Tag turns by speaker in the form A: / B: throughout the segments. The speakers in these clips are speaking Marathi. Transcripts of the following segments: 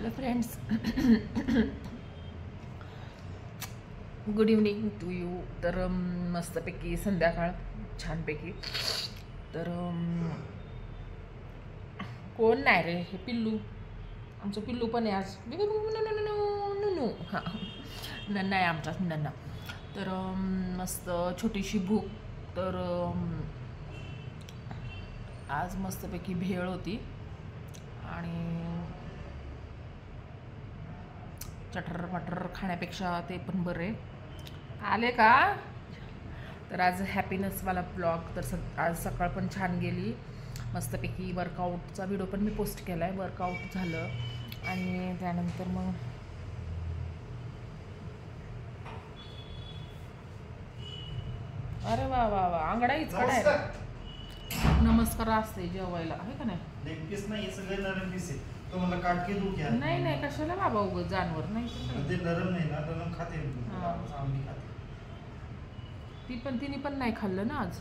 A: Hello friends, good evening to you. तर मस्तपैकी संध्याकाळ छानपैकी. तर कोण नाही रे, हे पिल्लू, आमचं पिल्लू पण आहे आज. नुनू हां, नन्ना आहे आमचाच नन्ना. तर मस्त छोटीशी भूक. तर आज मस्तपैकी भेळ होती आणि चटर मटर खाण्यापेक्षा ते पण बरे आले का. तर आज हॅपीनेसवाला ब्लॉग. तर आज सकाळ पण छान गेली मस्तपैकी. वर्कआउटचा व्हिडिओ पण मी पोस्ट केला आहे. वर्कआउट झालं आणि त्यानंतर मग अरे वा वा वा, अंगडाईच कडाय. नमस्कार असते जेवायला, आहे का नाही? नाही नाही, कशाला बाबा उगाच जानवर नाही.
B: ते नरम नाही ना, नरम खाते.
A: ती पण तिने पण नाही खाल्लं ना आज.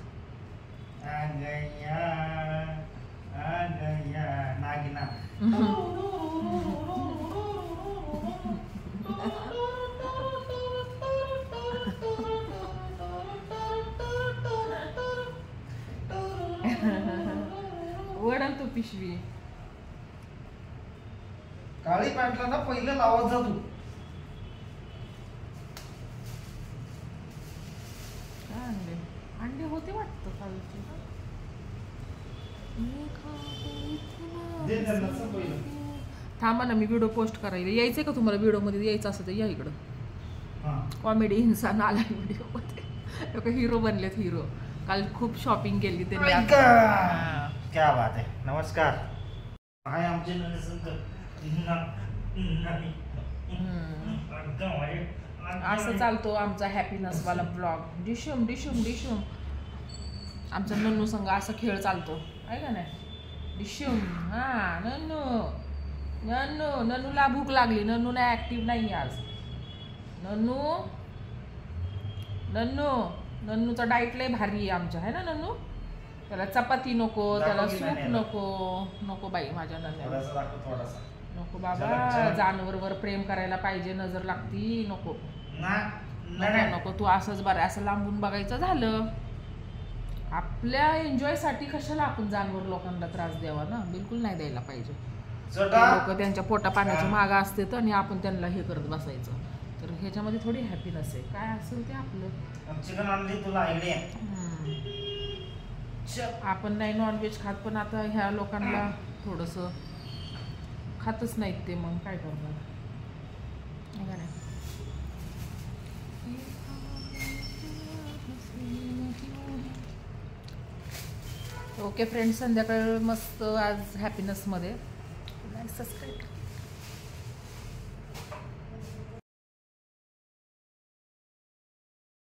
B: नागिना.
A: वडल तू पिशवी.
B: काळी पॅन्टला ना पहिलं लावत जा तू.
A: अंडे अंडे होते वाटतं कालचे. थांबा ना, मी व्हिडिओ पोस्ट करायला यायचंय का तुम्हाला? व्हिडिओमध्ये यायचं असं तर या इकडं. कॉमेडी इन्सान आला व्हिडिओमध्ये. हिरो बनलेत हिरो. काल खूप शॉपिंग केली त्यांनी.
B: क्या बात आहे. नमस्कार. हाय आमचे
A: असं चालतो आमचा हॅपीनेसवाला ब्लॉग. डिशूम डिशूम डिशूम. आमचा नन्नू संघ असा खेळ चालतो, आहे का नाही? डिशूम. हां, नन्नू नन्नू नन्नूला भूक लागली. नन्नू नाही, ॲक्टिव्ह नाही आज. नन्नू नन्नू नन्नूचा डाईट लय भारी आहे आमच्या, आहे ना नन्नू? त्याला चपाती नको, त्याला सूप नको. नको बाई माझ्या नन्नूला. नको बाबा, जानवरवर प्रेम करायला पाहिजे, नजर लागती. नको नको नको, तू असंच बरं असं लांबून बघायचं झालं. आपल्या एन्जॉयसाठी कशाला आपण जानवर लोकांना त्रास द्यावा ना? बिलकुल नाही द्यायला पाहिजे. लोक त्यांच्या पोटा पाण्याच्या मागं असते आणि आपण त्यांना हे करत बसायचं. तर ह्याच्यामध्ये थोडी हॅपीनेस आहे. काय असेल ते आपलं.
B: चिकन आणली तुला आयडिया.
A: आपण नाही नॉनव्हेज खात, पण आता ह्या लोकांना थोडंसं खातच नाहीत ते, मग काय करणार? ओके फ्रेंड्स, संध्याकाळ मस्त आज हॅपीनेसमध्ये. सबस्क्राईब